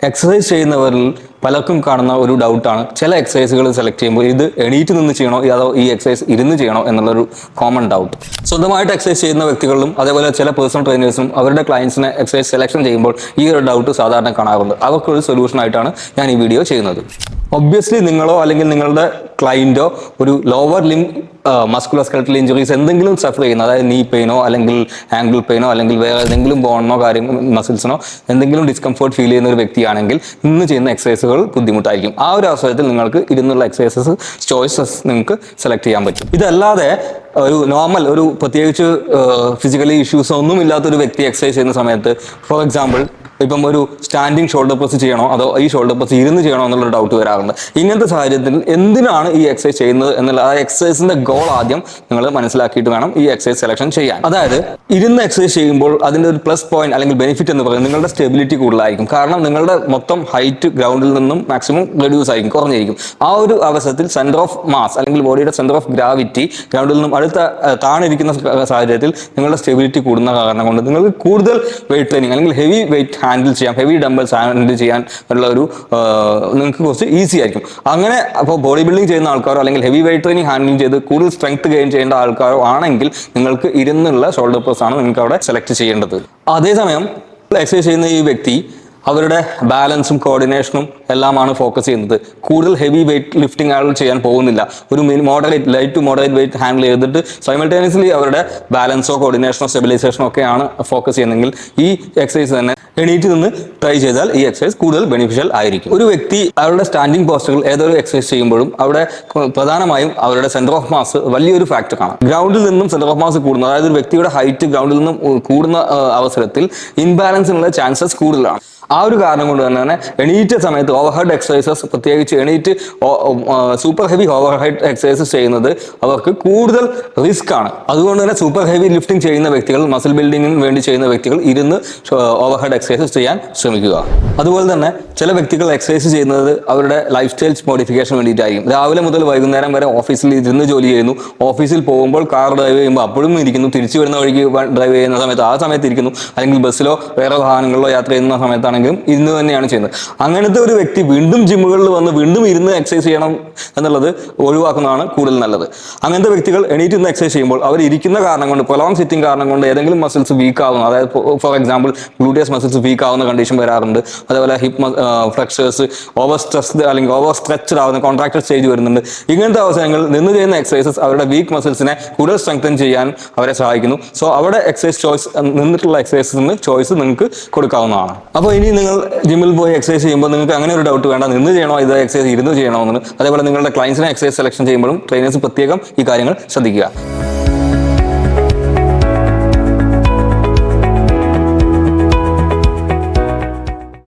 Exercise ചെയ്യുന്നവരിൽ പലർക്കും കാണുന്ന ഒരു ഡൗട്ടാണ് ചില എക്സസൈസുകൾ സെലക്ട് ചെയ്യുമ്പോൾ ഇത് എണീറ്റ് നിന്ന് ചെയ്യണോ അതോ ഈ എക്സസൈസ് ഇരുന്ന് ചെയ്യണോ എന്നുള്ളൊരു കോമൺ ഡൗട്ട്. സ്വന്തമായിട്ട് എക്സസൈസ് ചെയ്യുന്ന വ്യക്തികളിലും അതേപോലെ ചില പേഴ്സണൽ ട്രെയിനേഴ്സും അവരുടെ ക്ലയൻസിനെ എക്സസൈസ് സെലക്ഷൻ ചെയ്യുമ്പോൾ ഈ ഒരു ഡൗട്ട് സാധാരണ കാണാറുണ്ട്. അവർക്കൊരു സൊല്യൂഷൻ ആയിട്ടാണ് ഞാൻ ഈ വീഡിയോ ചെയ്യുന്നത്. ഒബ്വിയസ്ലി നിങ്ങളോ അല്ലെങ്കിൽ നിങ്ങളുടെ ക്ലയൻറ്റോ ഒരു ലോവർ ലിം മസ്കുലർ സ്കെലറ്റൽ ഇഞ്ചുറീസ് എന്തെങ്കിലും സഫർ ചെയ്യുന്ന, അതായത് നീ പെയിനോ അല്ലെങ്കിൽ ആംഗിൾ പെയിനോ അല്ലെങ്കിൽ വേറെ ഏതെങ്കിലും ബോണിനോ മസിൽസിനോ എന്തെങ്കിലും ഡിസ്കംഫർട്ട് ഫീൽ ചെയ്യുന്ന ഒരു വ്യക്തിയാണെങ്കിൽ ഇന്ന് ചെയ്യുന്ന എക്സസൈസുകൾ ബുദ്ധിമുട്ടായിരിക്കും. ആ ഒരു അവസരത്തിൽ നിങ്ങൾക്ക് ഇരുന്നുള്ള എക്സസൈസസ് ചോയ്സസ് നിങ്ങൾക്ക് സെലക്ട് ചെയ്യാൻ പറ്റും. ഇതല്ലാതെ ഒരു നോർമൽ ഒരു പ്രത്യേകിച്ച് ഫിസിക്കലി ഇഷ്യൂസ് ഒന്നും ഇല്ലാത്തൊരു വ്യക്തി എക്സസൈസ് ചെയ്യുന്ന സമയത്ത്, ഫോർ എക്സാമ്പിൾ ഇപ്പം ഒരു സ്റ്റാൻഡിങ് ഷോൾഡർ പ്രസ് ചെയ്യണോ അതോ ഈ ഷോൾഡർ പ്രസ് ഇരുന്ന് ചെയ്യണോ എന്നുള്ളൊരു ഡൗട്ട് വരാറുണ്ട്. ഇങ്ങനത്തെ സാഹചര്യത്തിൽ എന്തിനാണ് ഈ എക്സസൈസ് ചെയ്യുന്നത് എന്നുള്ള ആ എക്സസൈസിന്റെ ഗോൾ ആദ്യം നിങ്ങൾ മനസ്സിലാക്കിയിട്ട് വേണം ഈ എക്സസൈസ് സെലക്ഷൻ ചെയ്യാൻ. അതായത് ഇരുന്ന് എക്സസൈസ് ചെയ്യുമ്പോൾ അതിന്റെ ഒരു പ്ലസ് പോയിന്റ് അല്ലെങ്കിൽ ബെനിഫിറ്റ് എന്ന് പറയുന്നത് നിങ്ങളുടെ സ്റ്റെബിലിറ്റി കൂടുതലായിരിക്കും. കാരണം നിങ്ങളുടെ മൊത്തം ഹൈറ്റ് ഗ്രൗണ്ടിൽ നിന്നും മാക്സിമം റെഡ്യൂസ് ആയിരിക്കും, കുറഞ്ഞിരിക്കും. ആ ഒരു അവസരത്തിൽ സെന്റർ ഓഫ് മാസ് അല്ലെങ്കിൽ ബോഡിയുടെ സെന്റർ ഓഫ് ഗ്രാവിറ്റി ഗ്രൗണ്ടിൽ നിന്നും അടുത്ത താണിരിക്കുന്ന സാഹചര്യത്തിൽ നിങ്ങളുടെ സ്റ്റെബിലിറ്റി കൂടുന്ന കാരണം കൊണ്ട് നിങ്ങൾക്ക് കൂടുതൽ വെയിറ്റ് ട്രെയിനിങ് അല്ലെങ്കിൽ ഹെവി വെയിറ്റ് ഹാൻഡിൽ ചെയ്യാം, ഹെവി ഡംബൽസ് ഹാൻഡിൽ ചെയ്യാൻ ഉള്ള ഒരു നിങ്ങൾക്ക് കുറച്ച് ഈസി ആയിരിക്കും. അങ്ങനെ അപ്പോൾ ബോഡി ബിൽഡിംഗ് ചെയ്യുന്ന ആൾക്കാരോ അല്ലെങ്കിൽ ഹെവി വെയിറ്റ് ട്രെയിനിങ് ഹാൻഡിൽ ചെയ്ത് കൂടുതൽ സ്ട്രെങ്ത് ഗെയിൻ ചെയ്യേണ്ട ആൾക്കാരോ ആണെങ്കിൽ നിങ്ങൾക്ക് ഇരുന്നുള്ള ഷോൾഡർ പ്രസ് ആണ് നിങ്ങൾക്ക് അവിടെ സെലക്ട് ചെയ്യേണ്ടത്. അതേസമയം എക്സസൈസ് ചെയ്യുന്ന ഈ വ്യക്തി അവരുടെ ബാലൻസും കോർഡിനേഷനും എല്ലാമാണ് ഫോക്കസ് ചെയ്യുന്നത്. കൂടുതൽ ഹെവി വെയിറ്റ് ലിഫ്റ്റിംഗ് ആൾ ചെയ്യാൻ പോകുന്നില്ല. ഒരു light to moderate weight handle ചെയ്തിട്ട് സൈമൾട്ടേനിയസ്ലി അവരുടെ ബാലൻസോ കോർഡിനേഷനോ സ്റ്റെബിലൈസേഷനോ ഒക്കെയാണ് ഫോക്കസ് ചെയ്യുന്നതെങ്കിൽ ഈ എക്സസൈസ് തന്നെ എണീറ്റ് നിന്ന് ട്രൈ ചെയ്താൽ ഈ എക്സസൈസ് കൂടുതൽ ബെനിഫിഷ്യൽ ആയിരിക്കും. ഒരു വ്യക്തി അവരുടെ സ്റ്റാൻഡിംഗ് പോസ്റ്റുകൾ ഏതൊരു എക്സസൈസ് ചെയ്യുമ്പോഴും അവിടെ പ്രധാനമായും അവരുടെ സെന്റർ ഓഫ് മാസ് വലിയൊരു ഫാക്ടറാണ്. ഗ്രൗണ്ടിൽ നിന്നും സെന്റർ ഓഫ് മാസ് കൂടുന്നത്, അതായത് ഒരു വ്യക്തിയുടെ ഹൈറ്റ് ഗ്രൗണ്ടിൽ നിന്നും കൂടുന്ന അവസരത്തിൽ ഇൻബാലൻസിനുള്ള ചാൻസസ് കൂടുതലാണ്. ആ ഒരു കാരണം കൊണ്ട് തന്നെ എണീറ്റ സമയത്ത് ഓവർഹെഡ് എക്സസൈസസ്, പ്രത്യേകിച്ച് എണീറ്റ് സൂപ്പർ ഹെവി ഓവർഹെഡ് എക്സസൈസസ് ചെയ്യുന്നത് അവർക്ക് കൂടുതൽ റിസ്ക് ആണ്. അതുകൊണ്ട് തന്നെ സൂപ്പർ ഹെവി ലിഫ്റ്റിംഗ് ചെയ്യുന്ന വ്യക്തികൾ, മസിൽ ബിൽഡിങ്ങിന് വേണ്ടി ചെയ്യുന്ന വ്യക്തികൾ ഇരുന്ന് ഓവർഹെഡ് എക്സസൈസസ് ചെയ്യാൻ ശ്രമിക്കുക. അതുപോലെ തന്നെ ചില വ്യക്തികൾ എക്സസൈസ് ചെയ്യുന്നത് അവരുടെ ലൈഫ് സ്റ്റൈൽ മോഡിഫിക്കേഷൻ വേണ്ടിയിട്ടായിരിക്കും. രാവിലെ മുതൽ വൈകുന്നേരം വരെ ഓഫീസിൽ ഇരുന്ന് ജോലി ചെയ്യുന്നു, ഓഫീസിൽ പോകുമ്പോൾ കാർ ഡ്രൈവ് ചെയ്യുമ്പോൾ അപ്പോഴും ഇരിക്കുന്നു, തിരിച്ചു വരുന്ന വഴിക്ക് ഡ്രൈവ് ചെയ്യുന്ന സമയത്ത് ആ സമയത്ത് ഇരിക്കുന്നു, അല്ലെങ്കിൽ ബസ്സിലോ വേറെ വാഹനങ്ങളിലോ യാത്ര ചെയ്യുന്ന സമയത്താണ് ഇരുന്ന് തന്നെയാണ് ചെയ്യുന്നത്. അങ്ങനത്തെ ഒരു വ്യക്തി വീണ്ടും ജിമ്മുകളിൽ വന്ന് വീണ്ടും ഇരുന്ന് എക്സസൈസ് ചെയ്യണം എന്നുള്ളത് ഒഴിവാക്കുന്നതാണ് കൂടുതൽ നല്ലത്. അങ്ങനത്തെ വ്യക്തികൾ എണീറ്റ് നിന്ന് എക്സസൈസ് ചെയ്യുമ്പോൾ അവർ ഇരിക്കുന്ന കാരണം കൊണ്ട്, പ്രൊലോങ് സിറ്റിംഗ് കാരണം കൊണ്ട് ഏതെങ്കിലും മസിൽസ് വീക്ക് ആവുന്നു, അതായത് for example gluteus muscles weak ആവുന്ന കണ്ടീഷൻ വരാറുണ്ട്. അതേപോലെ ഹിപ്പ് ഫ്ലെക്സേഴ്സ് ഓവർ സ്ട്രെസ്ഡ് അല്ലെങ്കിൽ ഓവർ സ്ട്രെച്ച്ഡ് ആവുന്ന കോൺട്രാക്റ്റഡ് സ്റ്റേജ് വരുന്നുണ്ട്. ഇങ്ങനത്തെ അവസരങ്ങളിൽ നിന്ന് ചെയ്യുന്ന എക്സസൈസസ് അവരുടെ വീക്ക് മസിൽസിനെ കൂടുതൽ സ്ട്രെങ്തൻ ചെയ്യാൻ അവരെ സഹായിക്കുന്നു. സോ അവിടെ എക്സസൈസ് ചോയ്സ്, നിന്നിട്ടുള്ള എക്സസൈസിന് ചോയ്സ് നിങ്ങൾക്ക് കൊടുക്കാവുന്നതാണ്. അപ്പോൾ ഇനി നിങ്ങൾ ജിമ്മിൽ പോയി എക്സസൈസ് ചെയ്യുമ്പോൾ നിങ്ങൾക്ക് അങ്ങനെ ഒരു ഡൗട്ട് വേണ്ട, നിന്ന് ചെയ്യണോ ഇത് എക്സസൈസ് ഇരുന്ന് ചെയ്യണോ എന്ന്. അതേപോലെ നിങ്ങളുടെ ക്ലയൻസിനെ എക്സസൈസ് സെലക്ഷൻ ചെയ്യുമ്പോഴും ട്രെയിനേഴ്സ് പ്രത്യേകം ഈ കാര്യങ്ങൾ ശ്രദ്ധിക്കുക.